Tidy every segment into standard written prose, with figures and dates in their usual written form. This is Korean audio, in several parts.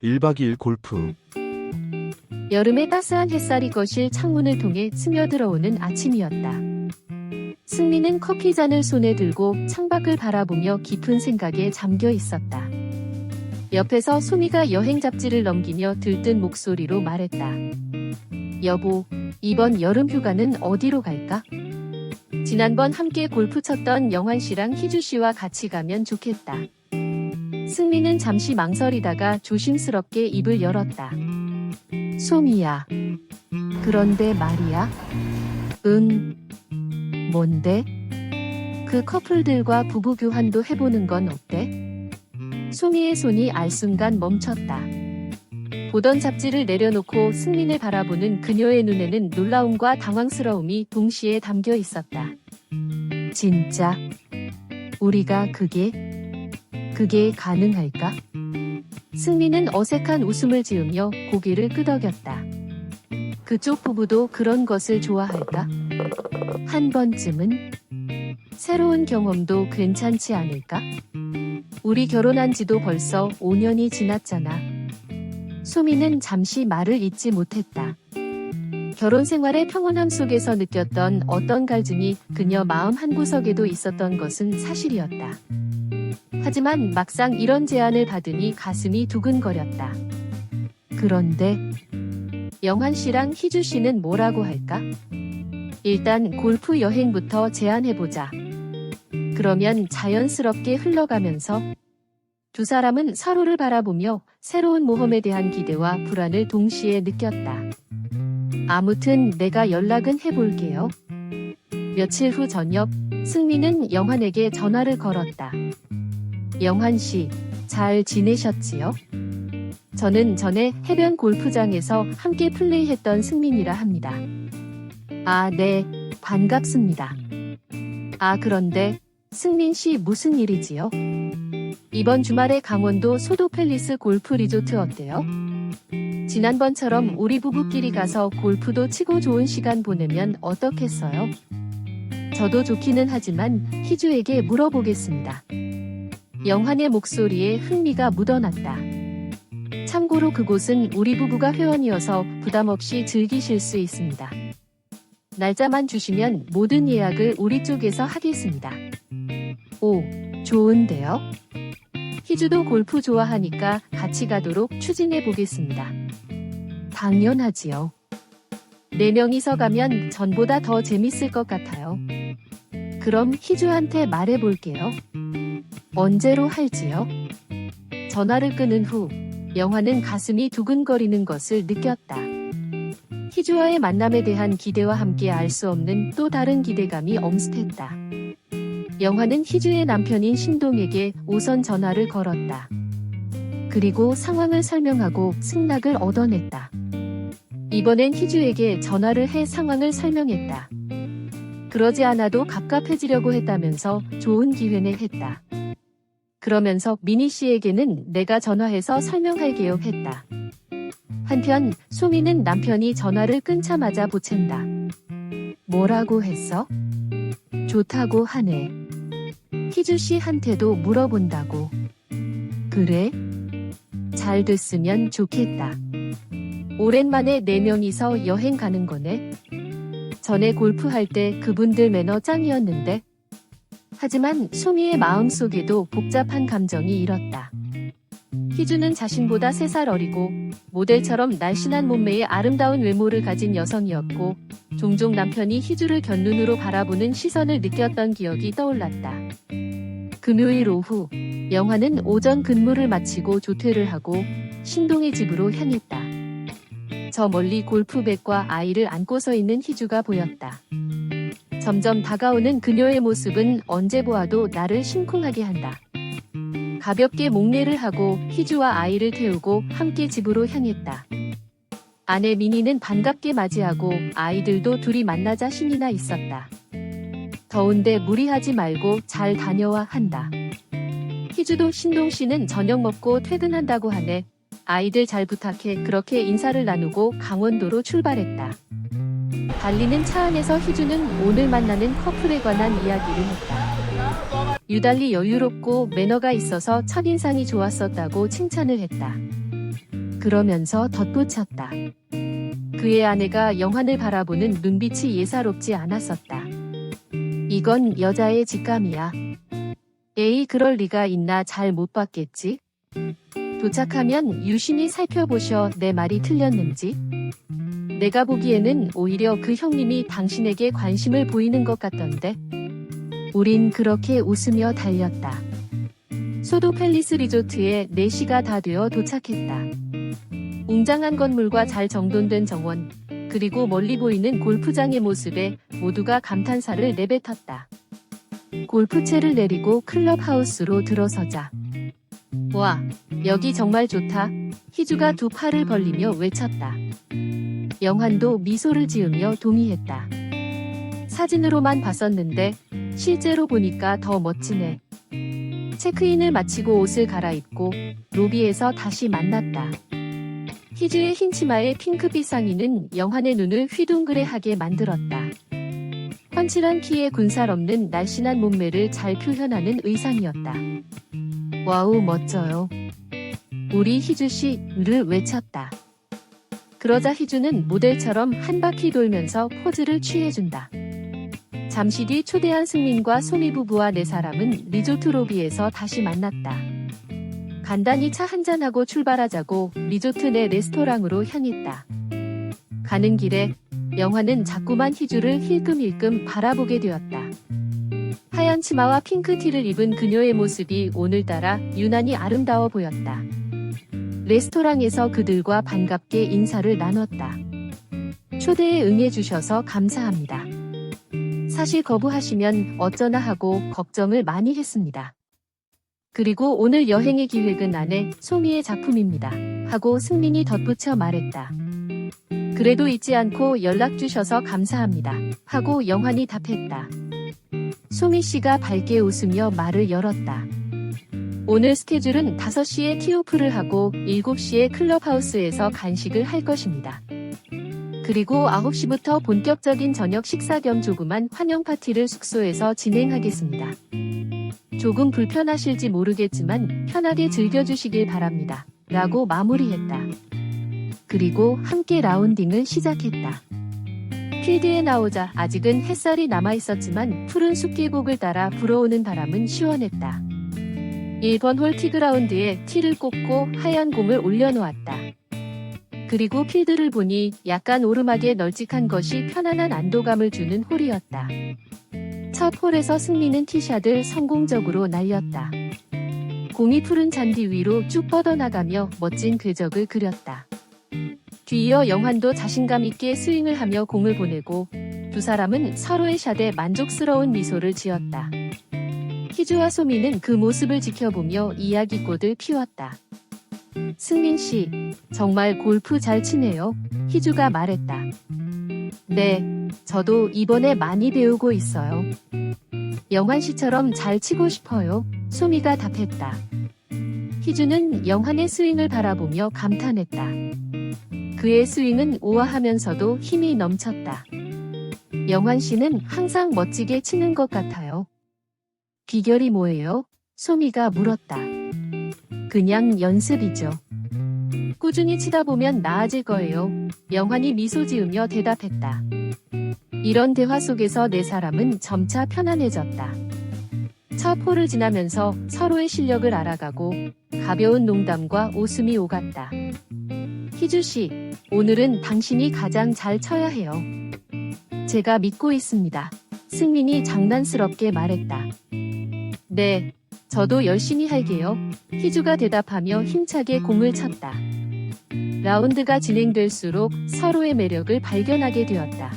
1박 2일 골프. 여름의 따스한 햇살이 거실 창문을 통해 스며들어오는 아침이었다. 승민은 커피잔을 손에 들고 창밖을 바라보며 깊은 생각에 잠겨 있었다. 옆에서 소미가 여행 잡지를 넘기며 들뜬 목소리로 말했다. 여보, 이번 여름 휴가는 어디로 갈까? 지난번 함께 골프 쳤던 영환 씨랑 희주 씨와 같이 가면 좋겠다. 승민은 잠시 망설이다가 조심스럽게 입을 열었다. 소미야. 그런데 말이야. 뭔데? 그 커플들과 부부 교환도 해보는 건 어때? 소미의 손이 알순간 멈췄다. 보던 잡지를 내려놓고 승민을 바라보는 그녀의 눈에는 놀라움과 당황스러움이 동시에 담겨 있었다. 진짜? 우리가 그게 가능할까? 승민은 어색한 웃음을 지으며 고개를 끄덕였다. 그쪽 부부도 그런 것을 좋아할까? 한 번쯤은? 새로운 경험도 괜찮지 않을까? 우리 결혼한 지도 벌써 5년이 지났잖아. 소미는 잠시 말을 잇지 못했다. 결혼 생활의 평온함 속에서 느꼈던 어떤 갈증이 그녀 마음 한구석에도 있었던 것은 사실이었다. 하지만 막상 이런 제안을 받으니 가슴이 두근거렸다. 그런데 영환 씨랑 희주 씨는 뭐라고 할까? 일단 골프 여행부터 제안해보자. 그러면 자연스럽게 흘러가면서 두 사람은 서로를 바라보며 새로운 모험에 대한 기대와 불안을 동시에 느꼈다. 아무튼 내가 연락은 해볼게요. 며칠 후 저녁, 승민은 영환에게 전화를 걸었다. 영환 씨, 잘 지내셨지요? 저는 전에 해변 골프장에서 함께 플레이했던 승민이라 합니다. 아, 네, 반갑습니다. 아, 그런데 승민 씨 무슨 일이지요? 이번 주말에 강원도 소도 팰리스 골프 리조트 어때요? 지난번처럼 우리 부부끼리 가서 골프도 치고 좋은 시간 보내면 어떻겠어요? 저도 좋기는 하지만 희주에게 물어보겠습니다. 영환의 목소리에 흥미가 묻어났다. 참고로 그곳은 우리 부부가 회원이어서 부담 없이 즐기실 수 있습니다. 날짜만 주시면 모든 예약을 우리 쪽에서 하겠습니다. 오, 좋은데요? 희주도 골프 좋아하니까 같이 가도록 추진해 보겠습니다. 당연하지요. 4명이서 가면 전보다 더 재밌을 것 같아요. 그럼 희주한테 말해볼게요. 언제로 할지요? 전화를 끊은 후 영환은 가슴이 두근거리는 것을 느꼈다. 희주와의 만남에 대한 기대와 함께 알 수 없는 또 다른 기대감이 엄습했다. 영환은 희주의 남편인 신동에게 우선 전화를 걸었다. 그리고 상황을 설명하고 승낙을 얻어냈다. 이번엔 희주에게 전화를 해 상황을 설명했다. 그러지 않아도 갑갑해지려고 했다면서 좋은 기회네 했다. 그러면서 미니 씨에게는 내가 전화해서 설명할게요 했다. 한편 소미는 남편이 전화를 끊자마자 보챈다. 뭐라고 했어? 좋다고 하네. 희주 씨한테도 물어본다고. 그래? 잘 됐으면 좋겠다. 오랜만에 4명이서 여행 가는 거네. 전에 골프할 때 그분들 매너 짱이었는데. 하지만 소미의 마음속에도 복잡한 감정이 일었다. 희주는 자신보다 3살 어리고 모델처럼 날씬한 몸매의 아름다운 외모를 가진 여성이었고 종종 남편이 희주를 곁눈으로 바라보는 시선을 느꼈던 기억이 떠올랐다. 금요일 오후, 영환은 오전 근무를 마치고 조퇴를 하고 신동의 집으로 향했다. 저 멀리 골프백과 아이를 안고 서 있는 희주가 보였다. 점점 다가오는 그녀의 모습은 언제 보아도 나를 심쿵하게 한다. 가볍게 목례를 하고 희주와 아이를 태우고 함께 집으로 향했다. 아내 미니는 반갑게 맞이하고 아이들도 둘이 만나자 신이 나 있었다. 더운데 무리하지 말고 잘 다녀와 한다. 희주도 신동 씨는 저녁 먹고 퇴근한다고 하네. 아이들 잘 부탁해. 그렇게 인사를 나누고 강원도로 출발했다. 달리는 차 안에서 희주는 오늘 만나는 커플에 관한 이야기를 했다. 유달리 여유롭고 매너가 있어서 첫인상이 좋았었다고 칭찬을 했다. 그러면서 덧붙였다. 그의 아내가 영환을 바라보는 눈빛이 예사롭지 않았었다. 이건 여자의 직감이야. 에이, 그럴 리가 있나. 잘 못 봤겠지? 도착하면 유심히 살펴보셔. 내 말이 틀렸는지. 내가 보기에는 오히려 그 형님이 당신에게 관심을 보이는 것 같던데. 우린 그렇게 웃으며 달렸다. 소도 팰리스 리조트에 4시가 다 되어 도착했다. 웅장한 건물과 잘 정돈된 정원, 그리고 멀리 보이는 골프장의 모습에 모두가 감탄사를 내뱉었다. 골프채를 내리고 클럽하우스로 들어서자. 와, 여기 정말 좋다. 희주가 2 팔을 벌리며 외쳤다. 영환도 미소를 지으며 동의했다. 사진으로만 봤었는데 실제로 보니까 더 멋지네. 체크인을 마치고 옷을 갈아입고 로비에서 다시 만났다. 희주의 흰 치마에 핑크빛 상의는 영환의 눈을 휘둥그레하게 만들었다. 훤칠한 키에 군살 없는 날씬한 몸매를 잘 표현하는 의상이었다. 와우, 멋져요. 우리 희주씨를 외쳤다. 그러자 희주는 모델처럼 한 바퀴 돌면서 포즈를 취해준다. 잠시 뒤 초대한 승민과 소미 부부와 4사람은 리조트 로비에서 다시 만났다. 간단히 차 한잔하고 출발하자고 리조트 내 레스토랑으로 향했다. 가는 길에 영환은 자꾸만 희주를 힐끔힐끔 바라보게 되었다. 하얀 치마와 핑크티를 입은 그녀의 모습이 오늘따라 유난히 아름다워 보였다. 레스토랑에서 그들과 반갑게 인사를 나눴다. 초대에 응해주셔서 감사합니다. 사실 거부하시면 어쩌나 하고 걱정을 많이 했습니다. 그리고 오늘 여행의 기획은 아내 소미의 작품입니다. 하고 승민이 덧붙여 말했다. 그래도 잊지 않고 연락 주셔서 감사합니다. 하고 영환이 답했다. 소미 씨가 밝게 웃으며 말을 열었다. 오늘 스케줄은 5시에 티오프를 하고 7시에 클럽하우스에서 간식을 할 것입니다. 그리고 9시부터 본격적인 저녁 식사 겸 조그만 환영 파티를 숙소에서 진행하겠습니다. 조금 불편하실지 모르겠지만 편하게 즐겨주시길 바랍니다. 라고 마무리했다. 그리고 함께 라운딩을 시작했다. 필드에 나오자 아직은 햇살이 남아있었지만 푸른 숲계곡을 따라 불어오는 바람은 시원했다. 1번 홀 티그라운드에 티를 꽂고 하얀 공을 올려놓았다. 그리고 필드를 보니 약간 오르막에 널찍한 것이 편안한 안도감을 주는 홀이었다. 첫 홀에서 승민은 티샷을 성공적으로 날렸다. 공이 푸른 잔디 위로 쭉 뻗어나가며 멋진 궤적을 그렸다. 뒤이어 영환도 자신감 있게 스윙을 하며 공을 보내고 2사람은 서로의 샷에 만족스러운 미소를 지었다. 희주와 소미는 그 모습을 지켜보며 이야기꽃을 피웠다. 승민 씨, 정말 골프 잘 치네요. 희주가 말했다. 네, 저도 이번에 많이 배우고 있어요. 영환 씨처럼 잘 치고 싶어요. 소미가 답했다. 희주는 영환의 스윙을 바라보며 감탄했다. 그의 스윙은 우아하면서도 힘이 넘쳤다. 영환 씨는 항상 멋지게 치는 것 같아요. 비결이 뭐예요? 소미가 물었다. 그냥 연습이죠. 꾸준히 치다 보면 나아질 거예요. 영환이 미소 지으며 대답했다. 이런 대화 속에서 4사람은 점차 편안해졌다. 첫 홀을 지나면서 서로의 실력을 알아가고 가벼운 농담과 웃음이 오갔다. 희주씨, 오늘은 당신이 가장 잘 쳐야 해요. 제가 믿고 있습니다. 승민이 장난스럽게 말했다. 네, 저도 열심히 할게요. 희주가 대답하며 힘차게 공을 쳤다. 라운드가 진행될수록 서로의 매력을 발견하게 되었다.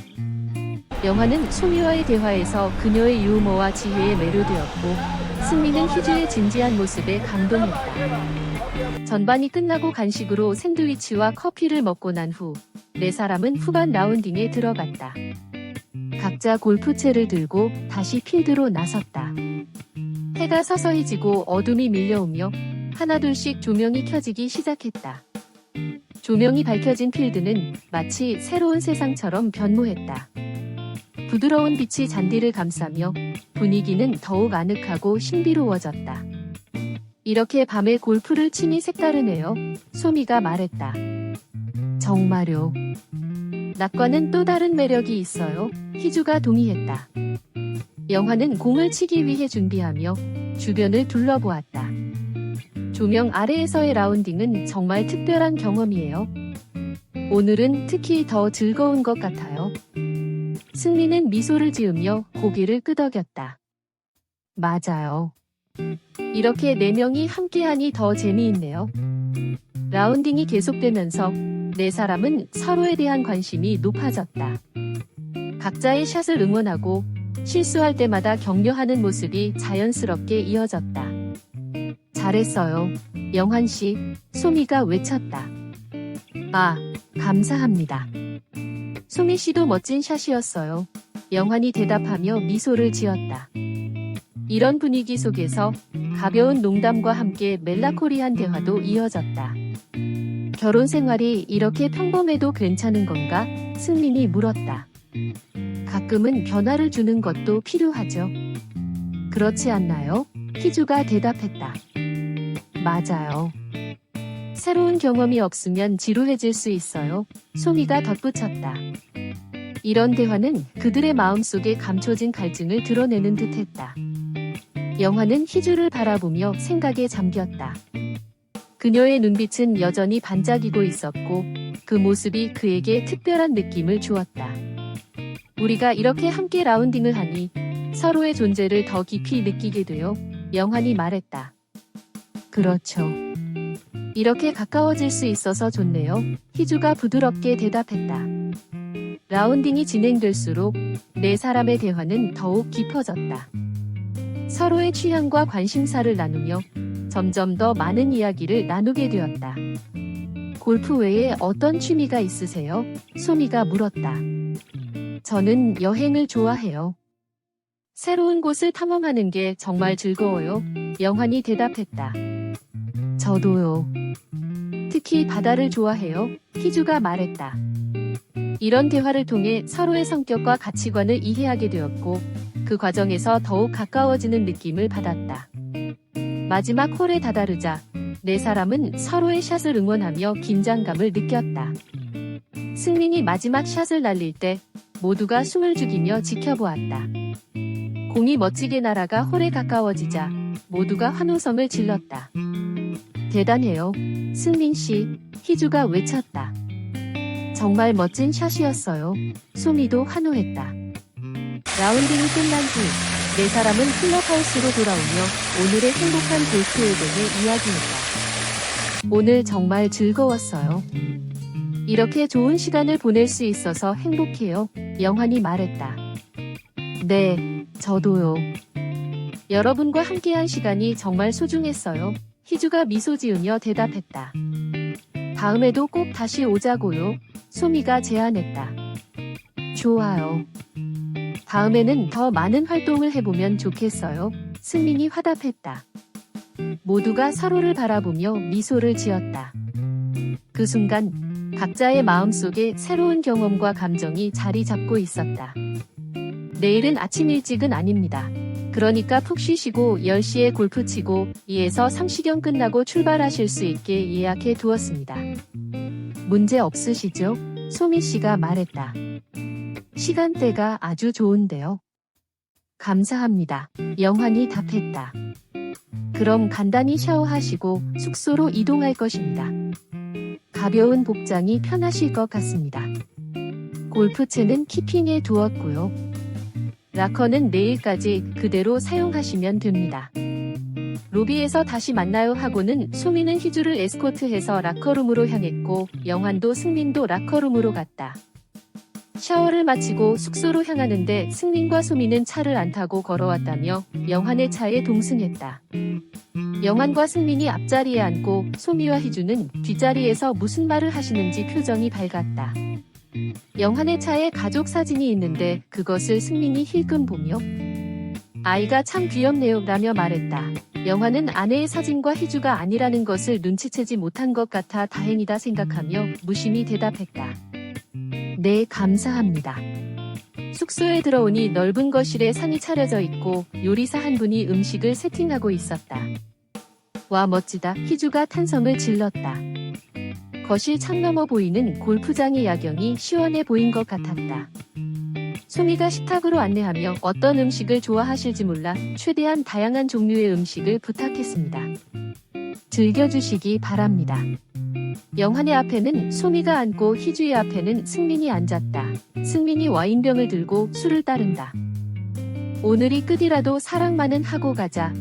영환은 소미와의 대화에서 그녀의 유머와 지혜에 매료되었고 승민은 희주의 진지한 모습에 감동했다. 전반이 끝나고 간식으로 샌드위치와 커피를 먹고 난 후 4사람은 후반 라운딩에 들어갔다. 각자 골프채를 들고 다시 필드로 나섰다. 해가 서서히 지고 어둠이 밀려오며 하나둘씩 조명이 켜지기 시작했다. 조명이 밝혀진 필드는 마치 새로운 세상처럼 변모했다. 부드러운 빛이 잔디를 감싸며 분위기는 더욱 아늑하고 신비로워졌다. 이렇게 밤에 골프를 치니 색다르네요. 소미가 말했다. 정말요. 낮과는 또 다른 매력이 있어요. 희주가 동의했다. 영화는 공을 치기 위해 준비하며 주변을 둘러보았다. 조명 아래에서의 라운딩은 정말 특별한 경험이에요. 오늘은 특히 더 즐거운 것 같아요. 승리는 미소를 지으며 고개를 끄덕였다. 맞아요. 이렇게 4명이 함께하니 더 재미있네요. 라운딩이 계속되면서 4사람은 서로에 대한 관심이 높아졌다. 각자의 샷을 응원하고 실수할 때마다 격려하는 모습이 자연스럽게 이어졌다. 잘했어요. 영환씨, 소미가 외쳤다. 아, 감사합니다. 소미씨도 멋진 샷이었어요. 영환이 대답하며 미소를 지었다. 이런 분위기 속에서 가벼운 농담과 함께 멜라코리한 대화도 이어졌다. 결혼 생활이 이렇게 평범해도 괜찮은 건가? 승민이 물었다. 가끔은 변화를 주는 것도 필요하죠. 그렇지 않나요? 희주가 대답했다. 맞아요. 새로운 경험이 없으면 지루해질 수 있어요. 소미가 덧붙였다. 이런 대화는 그들의 마음속에 감춰진 갈증을 드러내는 듯했다. 영화는 희주를 바라보며 생각에 잠겼다. 그녀의 눈빛은 여전히 반짝이고 있었고 그 모습이 그에게 특별한 느낌을 주었다. 우리가 이렇게 함께 라운딩을 하니 서로의 존재를 더 깊이 느끼게 되어 영환이 말했다. 그렇죠. 이렇게 가까워질 수 있어서 좋네요. 희주가 부드럽게 대답했다. 라운딩이 진행될수록 4사람의 대화는 더욱 깊어졌다. 서로의 취향과 관심사를 나누며 점점 더 많은 이야기를 나누게 되었다. 골프 외에 어떤 취미가 있으세요? 소미가 물었다. 저는 여행을 좋아해요. 새로운 곳을 탐험하는 게 정말 즐거워요. 영환이 대답했다. 저도요. 특히 바다를 좋아해요. 희주가 말했다. 이런 대화를 통해 서로의 성격과 가치관을 이해하게 되었고 그 과정에서 더욱 가까워지는 느낌을 받았다. 마지막 홀에 다다르자 4사람은 서로의 샷을 응원하며 긴장감을 느꼈다. 승민이 마지막 샷을 날릴 때 모두가 숨을 죽이며 지켜보았다. 공이 멋지게 날아가 홀에 가까워지자 모두가 환호성을 질렀다. 대단해요. 승민씨, 희주가 외쳤다. 정말 멋진 샷이었어요. 소미도 환호했다. 라운딩이 끝난 후 4사람은 클럽하우스로 돌아오며 오늘의 행복한 골프에 대해 이야기했다. 오늘 정말 즐거웠어요. 이렇게 좋은 시간을 보낼 수 있어서 행복해요. 영환이 말했다. 네, 저도요. 여러분과 함께한 시간이 정말 소중했어요. 희주가 미소 지으며 대답했다. 다음에도 꼭 다시 오자고요. 소미가 제안했다. 좋아요. 다음에는 더 많은 활동을 해보면 좋겠어요. 승민이 화답했다. 모두가 서로를 바라보며 미소를 지었다. 그 순간 각자의 마음속에 새로운 경험과 감정이 자리 잡고 있었다. 내일은 아침 일찍은 아닙니다. 그러니까 푹 쉬시고 10시에 골프 치고 2에서 3시경 끝나고 출발하실 수 있게 예약해 두었습니다. 문제 없으시죠? 소미씨가 말했다. 시간대가 아주 좋은데요. 감사합니다. 영환이 답했다. 그럼 간단히 샤워하시고 숙소로 이동할 것입니다. 가벼운 복장이 편하실 것 같습니다. 골프채는 키핑해 두었고요. 락커는 내일까지 그대로 사용하시면 됩니다. 로비에서 다시 만나요 하고는 소미는 희주를 에스코트해서 락커룸으로 향했고 영환도 승민도 락커룸으로 갔다. 샤워를 마치고 숙소로 향하는데 승민과 소미는 차를 안 타고 걸어왔다며 영환의 차에 동승했다. 영환과 승민이 앞자리에 앉고 소미와 희주는 뒷자리에서 무슨 말을 하시는지 표정이 밝았다. 영환의 차에 가족 사진이 있는데 그것을 승민이 힐끔 보며 아이가 참 귀엽네요 라며 말했다. 영환은 아내의 사진과 희주가 아니라는 것을 눈치채지 못한 것 같아 다행이다 생각하며 무심히 대답했다. 네, 감사합니다. 숙소에 들어오니 넓은 거실에 상이 차려져 있고 요리사 한 분이 음식을 세팅하고 있었다. 와 멋지다. 희주가 탄성을 질렀다. 거실 창 너머 보이는 골프장의 야경이 시원해 보인 것 같았다. 소미가 식탁으로 안내하며 어떤 음식을 좋아하실지 몰라 최대한 다양한 종류의 음식을 부탁했습니다. 즐겨주시기 바랍니다. 영환의 앞에는 소미가 앉고 희주의 앞에는 승민이 앉았다. 승민이 와인병을 들고 술을 따른다. 오늘이 끝이라도 사랑만은 하고 가자.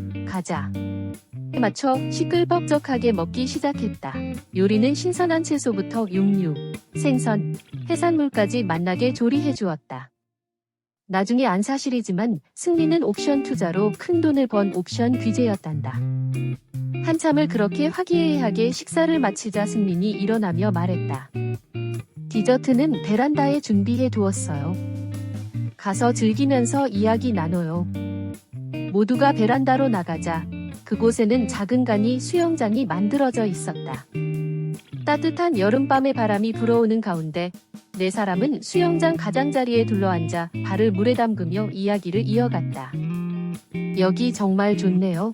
맞춰 시끌벅적하게 먹기 시작했다. 요리는 신선한 채소부터 육류, 생선, 해산물까지 맛나게 조리해 주었다. 나중에 안 사실이지만 승리는 옵션 투자로 큰돈을 번 옵션 귀재였단다. 한참을 그렇게 화기애애하게 식사를 마치자 승민이 일어나며 말했다. 디저트는 베란다에 준비해 두었어요. 가서 즐기면서 이야기 나눠요. 모두가 베란다로 나가자. 그곳에는 작은 간이 수영장이 만들어져 있었다. 따뜻한 여름밤의 바람이 불어오는 가운데 네 사람은 수영장 가장자리에 둘러앉아 발을 물에 담그며 이야기를 이어갔다. 여기 정말 좋네요.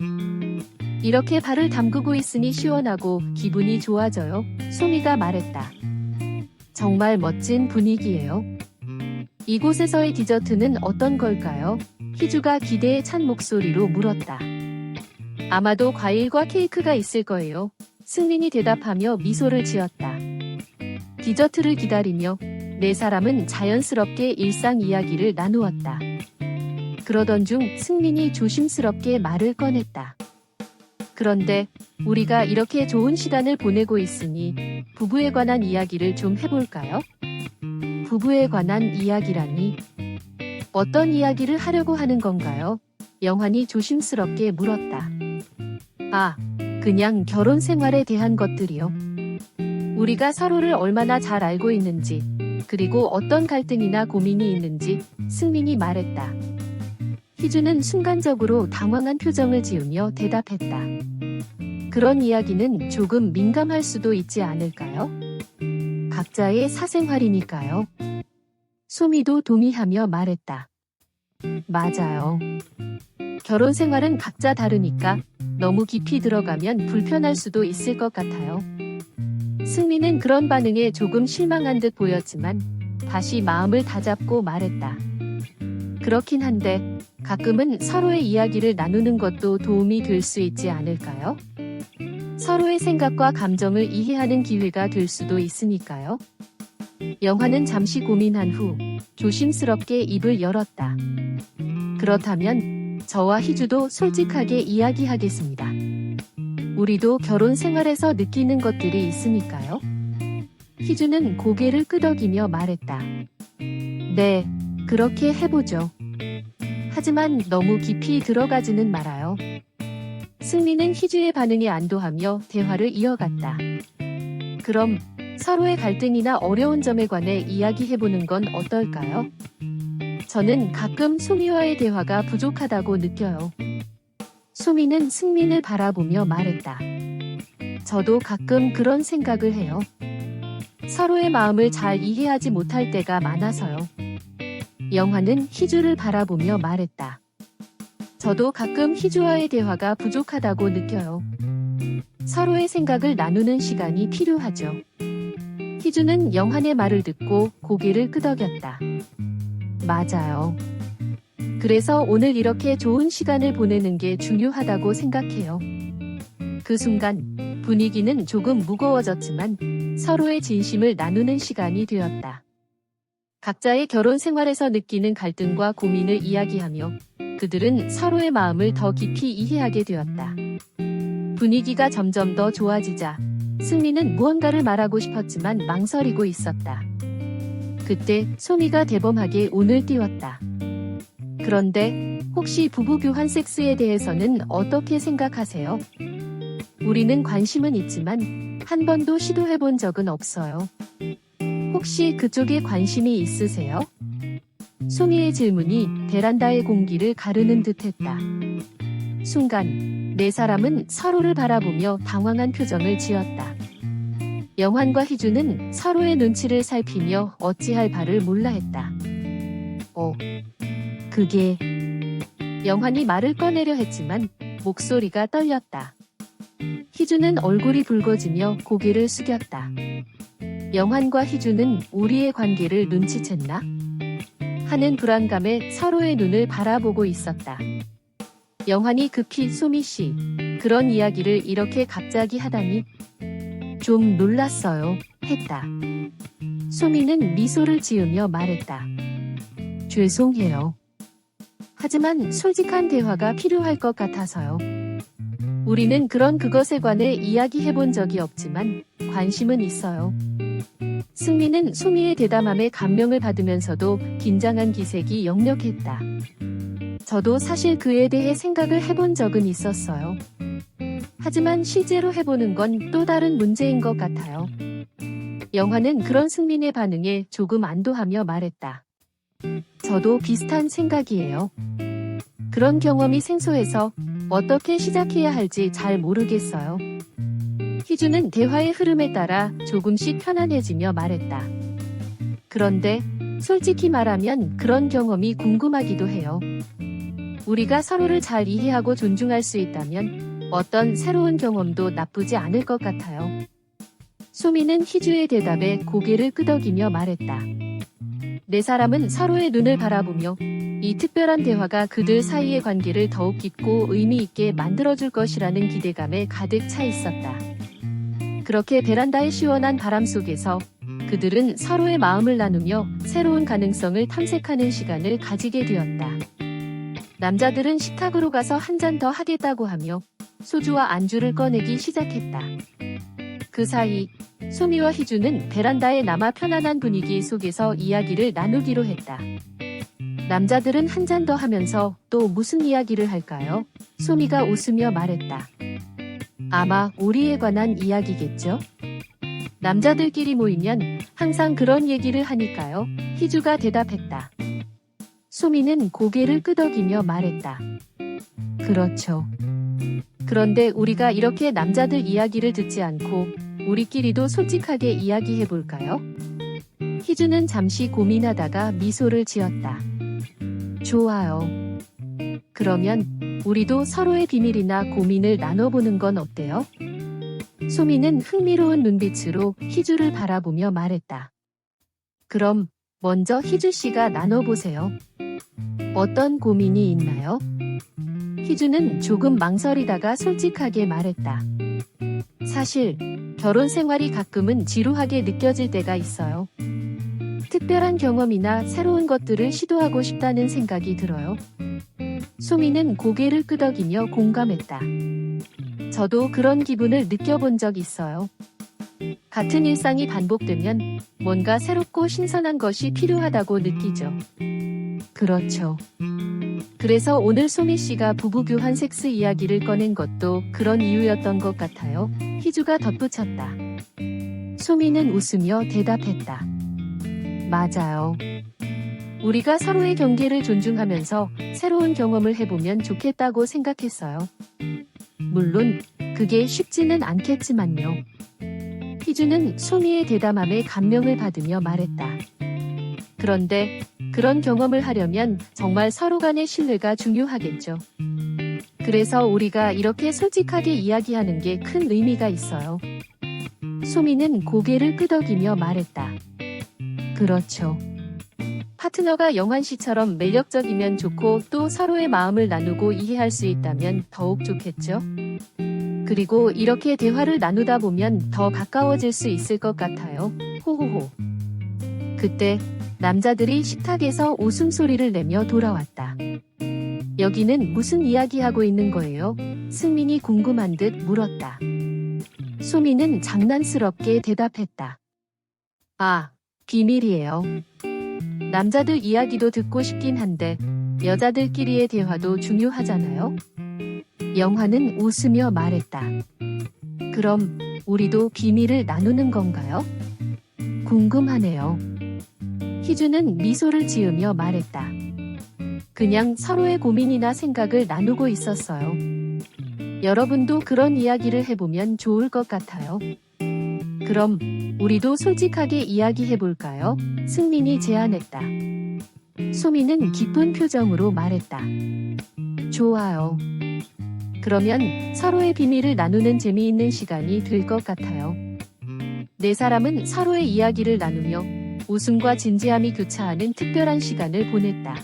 이렇게 발을 담그고 있으니 시원하고 기분이 좋아져요. 소미가 말했다. 정말 멋진 분위기예요. 이곳에서의 디저트는 어떤 걸까요? 희주가 기대에 찬 목소리로 물었다. 아마도 과일과 케이크가 있을 거예요. 승민이 대답하며 미소를 지었다. 디저트를 기다리며 네 사람은 자연스럽게 일상 이야기를 나누었다. 그러던 중 승민이 조심스럽게 말을 꺼냈다. 그런데 우리가 이렇게 좋은 시간을 보내고 있으니 부부에 관한 이야기를 좀 해볼까요? 부부에 관한 이야기라니 어떤 이야기를 하려고 하는 건가요? 영환이 조심스럽게 물었다. 그냥 결혼 생활에 대한 것들이요. 우리가 서로를 얼마나 잘 알고 있는지, 그리고 어떤 갈등이나 고민이 있는지 승민이 말했다. 희주는 순간적으로 당황한 표정을 지으며 대답했다. 그런 이야기는 조금 민감할 수도 있지 않을까요? 각자의 사생활이니까요. 소미도 동의하며 말했다. 맞아요. 결혼 생활은 각자 다르니까 너무 깊이 들어가면 불편할 수도 있을 것 같아요. 승민은 그런 반응에 조금 실망한 듯 보였지만 다시 마음을 다잡고 말했다. 그렇긴 한데 가끔은 서로의 이야기를 나누는 것도 도움이 될 수 있지 않을까요? 서로의 생각과 감정을 이해하는 기회가 될 수도 있으니까요. 영화는 잠시 고민한 후 조심스럽게 입을 열었다. 그렇다면 저와 희주도 솔직하게 이야기하겠습니다. 우리도 결혼 생활에서 느끼는 것들이 있으니까요. 희주는 고개를 끄덕이며 말했다. 네, 그렇게 해보죠. 하지만 너무 깊이 들어가지는 말아요. 승리는 희주의 반응에 안도하며 대화를 이어갔다. 그럼 서로의 갈등이나 어려운 점에 관해 이야기해보는 건 어떨까요? 저는 가끔 소미와의 대화가 부족하다고 느껴요. 소미는 승민을 바라보며 말했다. 저도 가끔 그런 생각을 해요. 서로의 마음을 잘 이해하지 못할 때가 많아서요. 영화는 희주를 바라보며 말했다. 저도 가끔 희주와의 대화가 부족하다고 느껴요. 서로의 생각을 나누는 시간이 필요하죠. 희주는 영환의 말을 듣고 고개를 끄덕였다. 맞아요. 그래서 오늘 이렇게 좋은 시간을 보내는 게 중요하다고 생각해요. 그 순간 분위기는 조금 무거워졌지만 서로의 진심을 나누는 시간이 되었다. 각자의 결혼 생활에서 느끼는 갈등과 고민을 이야기하며 그들은 서로의 마음을 더 깊이 이해하게 되었다. 분위기가 점점 더 좋아지자 승민은 무언가를 말하고 싶었지만 망설이고 있었다. 그때 소미가 대범하게 운을 띄웠다. 그런데 혹시 부부 교환 섹스에 대해서는 어떻게 생각하세요? 우리는 관심은 있지만 한 번도 시도해본 적은 없어요. 혹시 그쪽에 관심이 있으세요? 소미의 질문이 베란다의 공기를 가르는 듯했다. 순간 네 사람은 서로를 바라보며 당황한 표정을 지었다. 영환과 희주는 서로의 눈치를 살피며 어찌할 바를 몰라 했다. 그게... 영환이 말을 꺼내려 했지만 목소리가 떨렸다. 희주는 얼굴이 붉어지며 고개를 숙였다. 영환과 희주는 우리의 관계를 눈치챘나? 하는 불안감에 서로의 눈을 바라보고 있었다. 영환이 급히 소미씨, 그런 이야기를 이렇게 갑자기 하다니 좀 놀랐어요, 했다. 소미는 미소를 지으며 말했다. 죄송해요. 하지만 솔직한 대화가 필요할 것 같아서요. 우리는 그것에 관해 이야기해본 적이 없지만 관심은 있어요. 승민은 소미의 대담함에 감명을 받으면서도 긴장한 기색이 역력했다. 저도 사실 그에 대해 생각을 해본 적은 있었어요. 하지만 실제로 해보는 건 또 다른 문제인 것 같아요. 영화는 그런 승민의 반응에 조금 안도하며 말했다. 저도 비슷한 생각이에요. 그런 경험이 생소해서 어떻게 시작해야 할지 잘 모르겠어요. 희주는 대화의 흐름에 따라 조금씩 편안해지며 말했다. 그런데 솔직히 말하면 그런 경험이 궁금하기도 해요. 우리가 서로를 잘 이해하고 존중할 수 있다면 어떤 새로운 경험도 나쁘지 않을 것 같아요. 소미는 희주의 대답에 고개를 끄덕이며 말했다. 네 사람은 서로의 눈을 바라보며 이 특별한 대화가 그들 사이의 관계를 더욱 깊고 의미 있게 만들어줄 것이라는 기대감에 가득 차 있었다. 그렇게 베란다의 시원한 바람 속에서 그들은 서로의 마음을 나누며 새로운 가능성을 탐색하는 시간을 가지게 되었다. 남자들은 식탁으로 가서 한 잔 더 하겠다고 하며 소주와 안주를 꺼내기 시작했다. 그 사이 소미와 희주는 베란다에 남아 편안한 분위기 속에서 이야기를 나누기로 했다. 남자들은 한 잔 더 하면서 또 무슨 이야기를 할까요? 소미가 웃으며 말했다. 아마 우리에 관한 이야기겠죠? 남자들끼리 모이면 항상 그런 얘기를 하니까요. 희주가 대답했다. 소미는 고개를 끄덕이며 말했다. 그렇죠. 그런데 우리가 이렇게 남자들 이야기를 듣지 않고 우리끼리도 솔직하게 이야기해볼까요? 희주는 잠시 고민하다가 미소를 지었다. 좋아요. 그러면 우리도 서로의 비밀이나 고민을 나눠보는 건 어때요? 소미는 흥미로운 눈빛으로 희주를 바라보며 말했다. 그럼 먼저 희주씨가 나눠보세요. 어떤 고민이 있나요? 희주는 조금 망설이다가 솔직하게 말했다. 사실 결혼 생활이 가끔은 지루하게 느껴질 때가 있어요. 특별한 경험이나 새로운 것들을 시도하고 싶다는 생각이 들어요. 소미는 고개를 끄덕이며 공감했다. 저도 그런 기분을 느껴본 적 있어요. 같은 일상이 반복되면 뭔가 새롭고 신선한 것이 필요하다고 느끼죠. 그렇죠. 그래서 오늘 소미 씨가 부부교환 섹스 이야기를 꺼낸 것도 그런 이유였던 것 같아요. 희주가 덧붙였다. 소미는 웃으며 대답했다. 맞아요. 우리가 서로의 경계를 존중하면서 새로운 경험을 해보면 좋겠다고 생각했어요. 물론 그게 쉽지는 않겠지만요. 희주는 소미의 대담함에 감명을 받으며 말했다. 그런데 그런 경험을 하려면 정말 서로 간의 신뢰가 중요하겠죠. 그래서 우리가 이렇게 솔직하게 이야기하는 게 큰 의미가 있어요. 소미는 고개를 끄덕이며 말했다. 그렇죠. 파트너가 영환 씨처럼 매력적이면 좋고 또 서로의 마음을 나누고 이해할 수 있다면 더욱 좋겠죠. 그리고 이렇게 대화를 나누다 보면 더 가까워질 수 있을 것 같아요. 호호호. 그때 남자들이 식탁에서 웃음소리를 내며 돌아왔다. 여기는 무슨 이야기하고 있는 거예요? 승민이 궁금한 듯 물었다. 소미는 장난스럽게 대답했다. 아, 비밀이에요. 남자들 이야기도 듣고 싶긴 한데 여자들끼리의 대화도 중요하잖아요. 영화는 웃으며 말했다. 그럼 우리도 비밀을 나누는 건가요? 궁금하네요. 희주는 미소를 지으며 말했다. 그냥 서로의 고민이나 생각을 나누고 있었어요. 여러분도 그런 이야기를 해보면 좋을 것 같아요. 그럼 우리도 솔직하게 이야기해볼까요? 승민이 제안했다. 소미는 기쁜 표정으로 말했다. 좋아요. 그러면 서로의 비밀을 나누는 재미있는 시간이 될 것 같아요. 네 사람은 서로의 이야기를 나누며 웃음과 진지함이 교차하는 특별한 시간을 보냈다.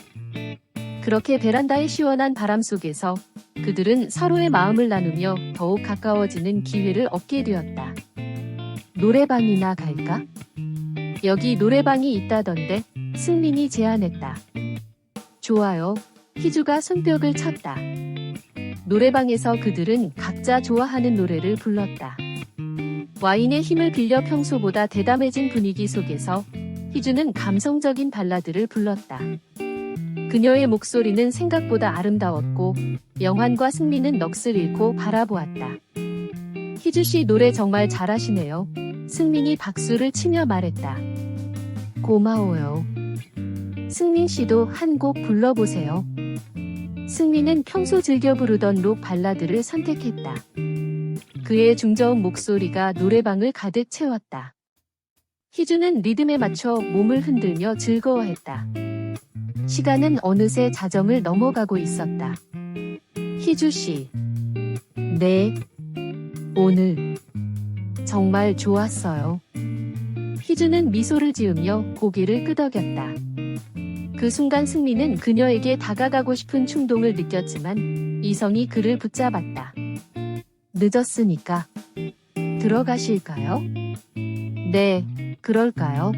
그렇게 베란다의 시원한 바람 속에서 그들은 서로의 마음을 나누며 더욱 가까워지는 기회를 얻게 되었다. 노래방이나 갈까? 여기 노래방이 있다던데 승민이 제안했다. 좋아요. 희주가 손뼉을 쳤다. 노래방에서 그들은 각자 좋아하는 노래를 불렀다. 와인의 힘을 빌려 평소보다 대담해진 분위기 속에서 희주는 감성적인 발라드를 불렀다. 그녀의 목소리는 생각보다 아름다웠고 영환과 승민은 넋을 잃고 바라보았다. 희주씨 노래 정말 잘하시네요. 승민이 박수를 치며 말했다. 고마워요. 승민씨도 한 곡 불러보세요. 승민은 평소 즐겨 부르던 록 발라드를 선택했다. 그의 중저음 목소리가 노래방을 가득 채웠다. 희주는 리듬에 맞춰 몸을 흔들며 즐거워했다. 시간은 어느새 자정을 넘어가고 있었다. 희주씨. 네. 오늘 정말 좋았어요. 희주는 미소를 지으며 고개를 끄덕였다. 그 순간 승민은 그녀에게 다가가고 싶은 충동을 느꼈지만 이성이 그를 붙잡았다. 늦었으니까 들어가실까요? 네, 그럴까요?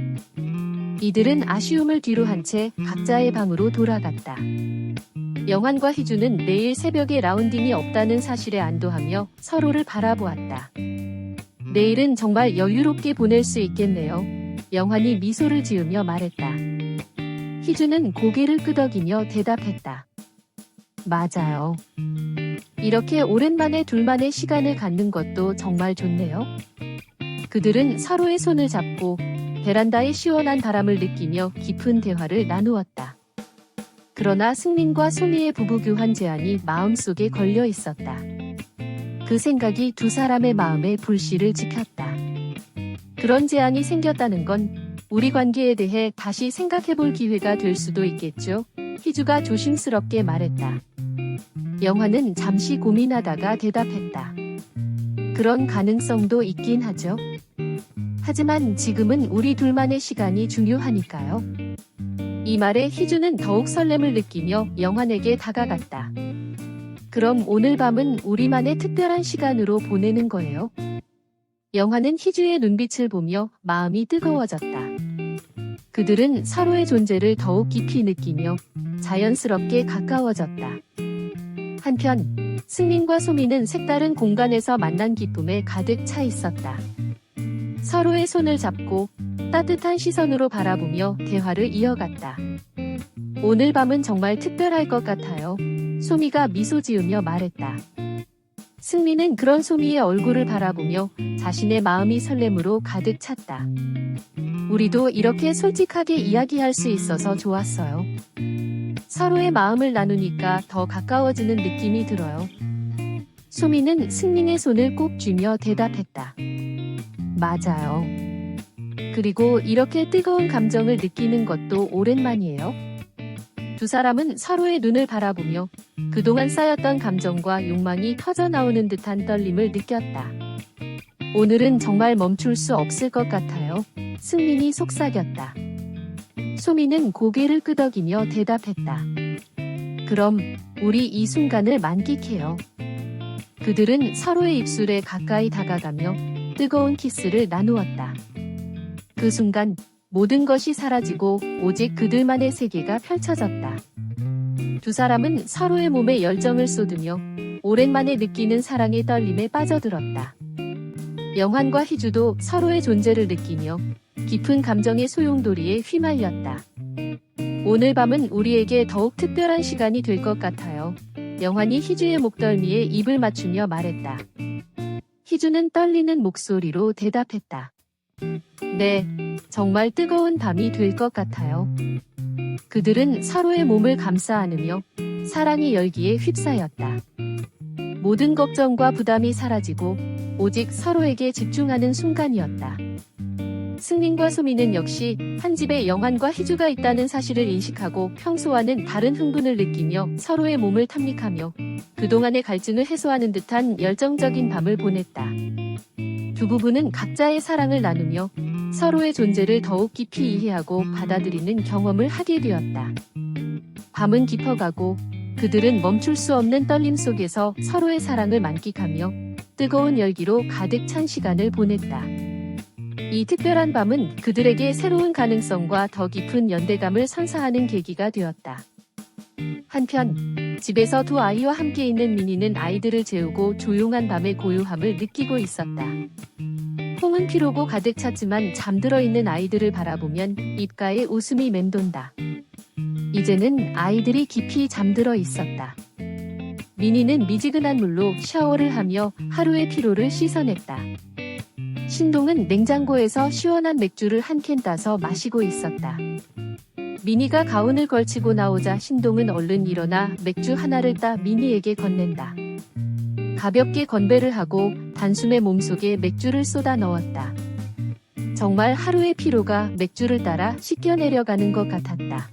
이들은 아쉬움을 뒤로 한 채 각자의 방으로 돌아갔다. 영환과 희주는 내일 새벽에 라운딩이 없다는 사실에 안도하며 서로를 바라보았다. 내일은 정말 여유롭게 보낼 수 있겠네요. 영환이 미소를 지으며 말했다. 희주는 고개를 끄덕이며 대답했다. 맞아요. 이렇게 오랜만에 둘만의 시간을 갖는 것도 정말 좋네요. 그들은 서로의 손을 잡고 베란다의 시원한 바람을 느끼며 깊은 대화를 나누었다. 그러나 승민과 소미의 부부 교환 제안이 마음속에 걸려 있었다. 그 생각이 두 사람의 마음에 불씨를 지폈다. 그런 제안이 생겼다는 건 우리 관계에 대해 다시 생각해볼 기회가 될 수도 있겠죠. 희주가 조심스럽게 말했다. 영환은 잠시 고민하다가 대답했다. 그런 가능성도 있긴 하죠. 하지만 지금은 우리 둘만의 시간이 중요하니까요. 이 말에 희주는 더욱 설렘을 느끼며 영환에게 다가갔다. 그럼 오늘 밤은 우리만의 특별한 시간으로 보내는 거예요. 영환은 희주의 눈빛을 보며 마음이 뜨거워졌다. 그들은 서로의 존재를 더욱 깊이 느끼며 자연스럽게 가까워졌다. 한편 승민과 소미는 색다른 공간에서 만난 기쁨에 가득 차 있었다. 서로의 손을 잡고 따뜻한 시선으로 바라보며 대화를 이어갔다. 오늘 밤은 정말 특별할 것 같아요. 소미가 미소 지으며 말했다. 승민은 그런 소미의 얼굴을 바라보며 자신의 마음이 설렘으로 가득 찼다. 우리도 이렇게 솔직하게 이야기할 수 있어서 좋았어요. 서로의 마음을 나누니까 더 가까워지는 느낌이 들어요. 소미는 승민의 손을 꼭 쥐며 대답했다. 맞아요. 그리고 이렇게 뜨거운 감정을 느끼는 것도 오랜만이에요. 두 사람은 서로의 눈을 바라보며 그동안 쌓였던 감정과 욕망이 터져나오는 듯한 떨림을 느꼈다. 오늘은 정말 멈출 수 없을 것 같아요. 승민이 속삭였다. 소미는 고개를 끄덕이며 대답했다. 그럼 우리 이 순간을 만끽해요. 그들은 서로의 입술에 가까이 다가가며 뜨거운 키스를 나누었다. 그 순간 모든 것이 사라지고 오직 그들만의 세계가 펼쳐졌다. 두 사람은 서로의 몸에 열정을 쏟으며 오랜만에 느끼는 사랑의 떨림에 빠져들었다. 영환과 희주도 서로의 존재를 느끼며 깊은 감정의 소용돌이에 휘말렸다. 오늘 밤은 우리에게 더욱 특별한 시간이 될 것 같아요. 영환이 희주의 목덜미에 입을 맞추며 말했다. 희주는 떨리는 목소리로 대답했다. 네, 정말 뜨거운 밤이 될 것 같아요. 그들은 서로의 몸을 감싸 안으며 사랑의 열기에 휩싸였다. 모든 걱정과 부담이 사라지고 오직 서로에게 집중하는 순간이었다. 승민과 소민은 역시 한 집에 영환과 희주가 있다는 사실을 인식하고 평소와는 다른 흥분을 느끼며 서로의 몸을 탐닉하며 그동안의 갈증을 해소하는 듯한 열정적인 밤을 보냈다. 두 부부는 각자의 사랑을 나누며 서로의 존재를 더욱 깊이 이해하고 받아들이는 경험을 하게 되었다. 밤은 깊어가고 그들은 멈출 수 없는 떨림 속에서 서로의 사랑을 만끽하며 뜨거운 열기로 가득 찬 시간을 보냈다. 이 특별한 밤은 그들에게 새로운 가능성과 더 깊은 연대감을 선사하는 계기가 되었다. 한편 집에서 두 아이와 함께 있는 민희는 아이들을 재우고 조용한 밤의 고요함을 느끼고 있었다. 콩은 피로고 가득 찼지만 잠들어 있는 아이들을 바라보면 입가에 웃음이 맴돈다. 이제는 아이들이 깊이 잠들어 있었다. 민희는 미지근한 물로 샤워를 하며 하루의 피로를 씻어냈다. 신동은 냉장고에서 시원한 맥주를 한 캔 따서 마시고 있었다. 민희가 가운을 걸치고 나오자 신동은 얼른 일어나 맥주 하나를 따 민희에게 건넨다. 가볍게 건배를 하고 단숨에 몸속에 맥주를 쏟아 넣었다. 정말 하루의 피로가 맥주를 따라 씻겨 내려가는 것 같았다.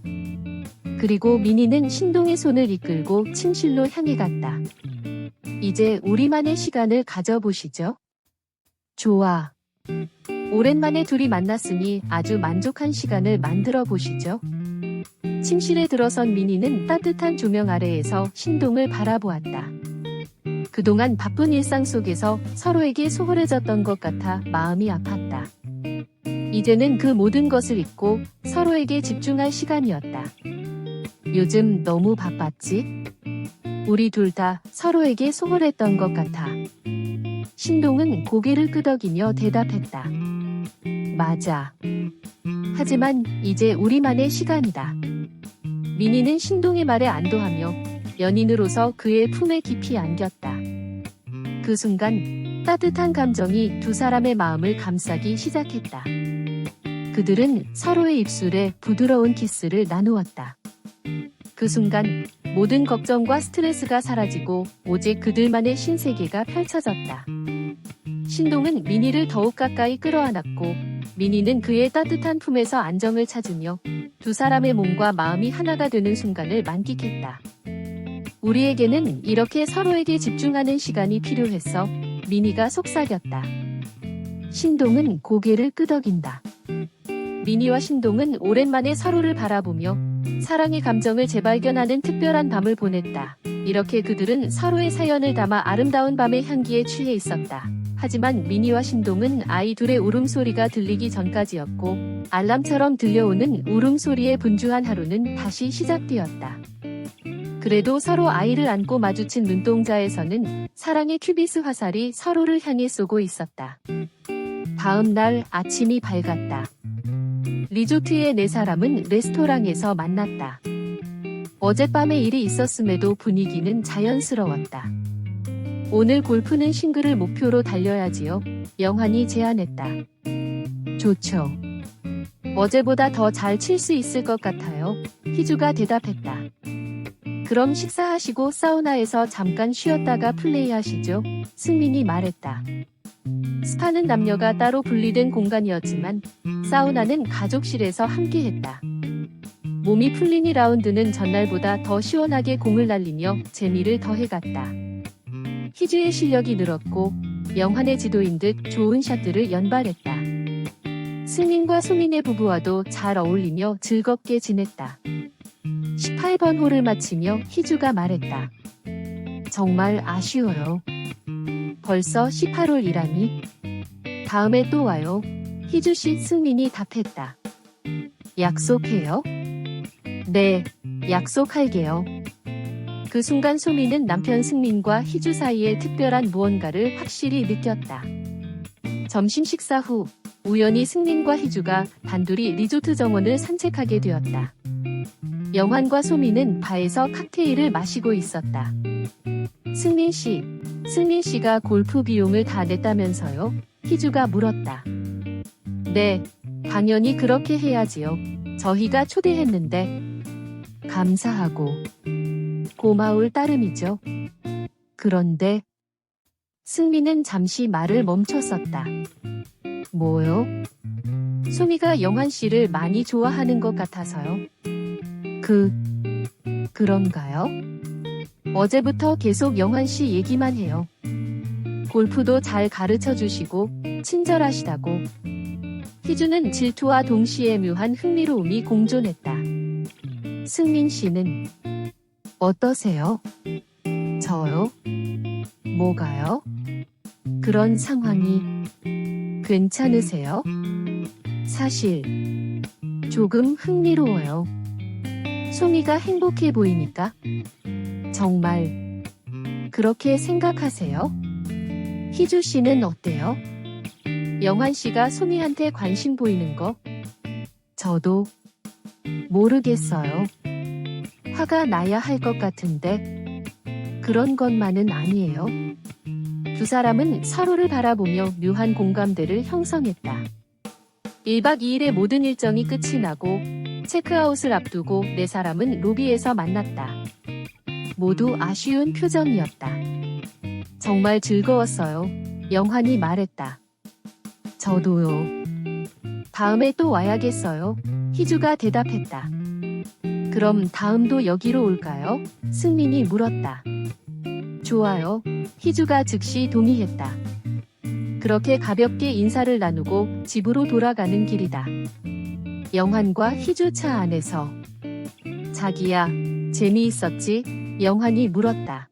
그리고 민희는 신동의 손을 이끌고 침실로 향해 갔다. 이제 우리만의 시간을 가져보시죠. 좋아. 오랜만에 둘이 만났으니 아주 만족한 시간을 만들어 보시죠. 침실에 들어선 민희는 따뜻한 조명 아래에서 신동을 바라보았다. 그동안 바쁜 일상 속에서 서로에게 소홀해졌던 것 같아 마음이 아팠다. 이제는 그 모든 것을 잊고 서로에게 집중할 시간이었다. 요즘 너무 바빴지? 우리 둘 다 서로에게 소홀했던 것 같아. 신동은 고개를 끄덕이며 대답했다. 맞아. 하지만 이제 우리만의 시간이다. 민희는 신동의 말에 안도하며 연인으로서 그의 품에 깊이 안겼다. 그 순간 따뜻한 감정이 두 사람의 마음을 감싸기 시작했다. 그들은 서로의 입술에 부드러운 키스를 나누었다. 그 순간 모든 걱정과 스트레스가 사라지고 오직 그들만의 신세계가 펼쳐졌다. 신동은 민희를 더욱 가까이 끌어안았고 민희는 그의 따뜻한 품에서 안정을 찾으며 두 사람의 몸과 마음이 하나가 되는 순간을 만끽했다. 우리에게는 이렇게 서로에게 집중하는 시간이 필요했어. 민희가 속삭였다. 신동은 고개를 끄덕인다. 민희와 신동은 오랜만에 서로를 바라보며 사랑의 감정을 재발견하는 특별한 밤을 보냈다. 이렇게 그들은 서로의 사연을 담아 아름다운 밤의 향기에 취해 있었다. 하지만 민희와 신동은 아이 둘의 울음소리가 들리기 전까지였고 알람처럼 들려오는 울음소리에 분주한 하루는 다시 시작되었다. 그래도 서로 아이를 안고 마주친 눈동자에서는 사랑의 큐비스 화살이 서로를 향해 쏘고 있었다. 다음 날 아침이 밝았다. 리조트의 네 사람은 레스토랑에서 만났다. 어젯밤에 일이 있었음에도 분위기는 자연스러웠다. 오늘 골프는 싱글을 목표로 달려야지요. 영환이 제안했다. 좋죠. 어제보다 더 잘 칠 수 있을 것 같아요. 희주가 대답했다. 그럼 식사하시고 사우나에서 잠깐 쉬었다가 플레이하시죠. 승민이 말했다. 스파는 남녀가 따로 분리된 공간이었지만 사우나는 가족실에서 함께했다. 몸이 풀린 2라운드는 전날보다 더 시원하게 공을 날리며 재미를 더해갔다. 희주의 실력이 늘었고 영환의 지도인 듯 좋은 샷들을 연발했다. 승민과 소민의 부부와도 잘 어울리며 즐겁게 지냈다. 18번 홀을 마치며 희주가 말했다. 정말 아쉬워요. 벌써 18홀이라니? 다음에 또 와요. 희주씨 승민이 답했다. 약속해요? 네, 약속할게요. 그 순간 소민은 남편 승민과 희주 사이에 특별한 무언가를 확실히 느꼈다. 점심 식사 후 우연히 승민과 희주가 단둘이 리조트 정원을 산책하게 되었다. 영환과 소민은 바에서 칵테일을 마시고 있었다. 승민 씨가 골프 비용을 다 냈다면서요? 희주가 물었다. 네, 당연히 그렇게 해야지요. 저희가 초대했는데. 감사하고 고마울 따름이죠. 그런데 승민은 잠시 말을 멈췄었다. 뭐요? 소미가 영환 씨를 많이 좋아하는 것 같아서요. 그런가요? 어제부터 계속 영환 씨 얘기만 해요. 골프도 잘 가르쳐 주시고 친절하시다고. 희주는 질투와 동시에 묘한 흥미로움이 공존했다. 승민 씨는 어떠세요? 저요? 뭐가요? 그런 상황이 괜찮으세요? 사실 조금 흥미로워요. 소미가 행복해 보이니까. 정말 그렇게 생각하세요? 희주 씨는 어때요? 영환 씨가 소미한테 관심 보이는 거? 저도 모르겠어요. 화가 나야 할 것 같은데 그런 것만은 아니에요. 두 사람은 서로를 바라보며 묘한 공감대를 형성했다. 1박 2일의 모든 일정이 끝이 나고 체크아웃을 앞두고 네 사람은 로비에서 만났다. 모두 아쉬운 표정이었다. 정말 즐거웠어요. 영환이 말했다. 저도요. 다음에 또 와야겠어요. 희주가 대답했다. 그럼 다음도 여기로 올까요? 승민이 물었다. 좋아요. 희주가 즉시 동의했다. 그렇게 가볍게 인사를 나누고 집으로 돌아가는 길이다. 영환과 희주 차 안에서. 자기야, 재미있었지? 영환이 물었다.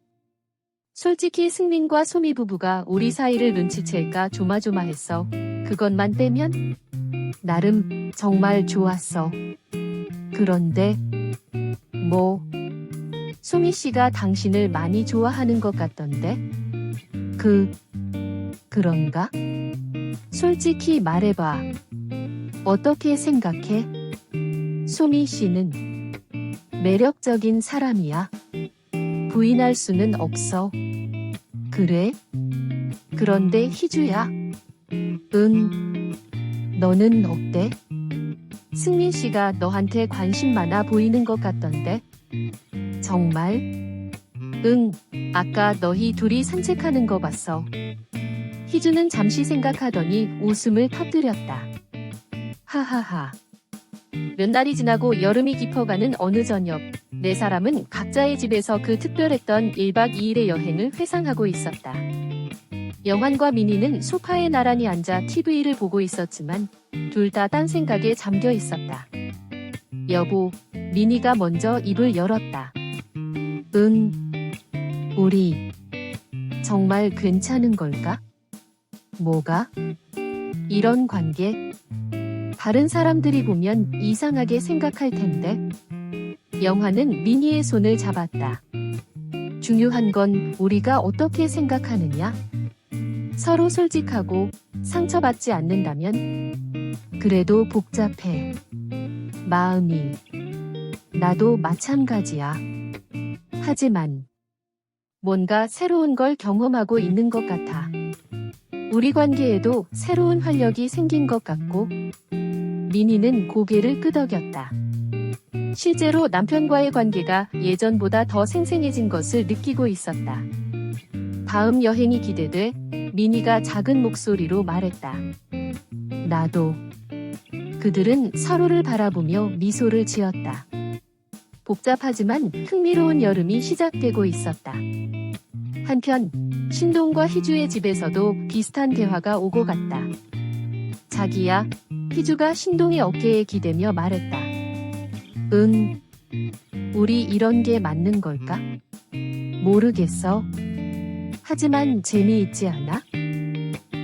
솔직히 승민과 소미 부부가 우리 사이를 눈치챌까 조마조마했어. 그것만 빼면 나름 정말 좋았어. 그런데 소미 씨가 당신을 많이 좋아하는 것 같던데? 그런가? 솔직히 말해봐. 어떻게 생각해? 소미 씨는 매력적인 사람이야. 부인할 수는 없어. 그래? 그런데 희주야? 너는 어때? 승민 씨가 너한테 관심 많아 보이는 것 같던데? 정말? 아까 너희 둘이 산책하는 거 봤어. 희주는 잠시 생각하더니 웃음을 터뜨렸다. 하하하. 몇 날이 지나고 여름이 깊어가는 어느 저녁, 네 사람은 각자의 집에서 그 특별했던 1박 2일의 여행을 회상하고 있었다. 영환과 민희는 소파에 나란히 앉아 TV를 보고 있었지만 둘 다 딴 생각에 잠겨 있었다. 여보, 민희가 먼저 입을 열었다. 우리 정말 괜찮은 걸까? 뭐가? 이런 관계? 다른 사람들이 보면 이상하게 생각할 텐데. 영환은 민희의 손을 잡았다. 중요한 건 우리가 어떻게 생각하느냐? 서로 솔직하고 상처받지 않는다면? 그래도 복잡해. 마음이. 나도 마찬가지야. 하지만 뭔가 새로운 걸 경험하고 있는 것 같아. 우리 관계에도 새로운 활력이 생긴 것 같고. 민희는 고개를 끄덕였다. 실제로 남편과의 관계가 예전보다 더 생생해진 것을 느끼고 있었다. 다음 여행이 기대돼 민희가 작은 목소리로 말했다. 나도. 그들은 서로를 바라보며 미소를 지었다. 복잡하지만 흥미로운 여름이 시작되고 있었다. 한편 신동과 희주의 집에서도 비슷한 대화가 오고 갔다. 자기야, 희주가 신동의 어깨에 기대며 말했다. 우리 이런 게 맞는 걸까? 모르겠어. 하지만 재미있지 않아?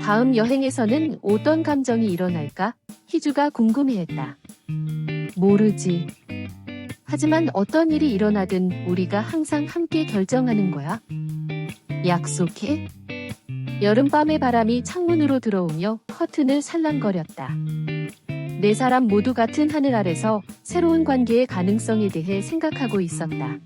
다음 여행에서는 어떤 감정이 일어날까? 희주가 궁금해했다. 모르지. 하지만 어떤 일이 일어나든 우리가 항상 함께 결정하는 거야. 약속해? 여름밤의 바람이 창문으로 들어오며 커튼을 살랑거렸다. 네 사람 모두 같은 하늘 아래서 새로운 관계의 가능성에 대해 생각하고 있었다.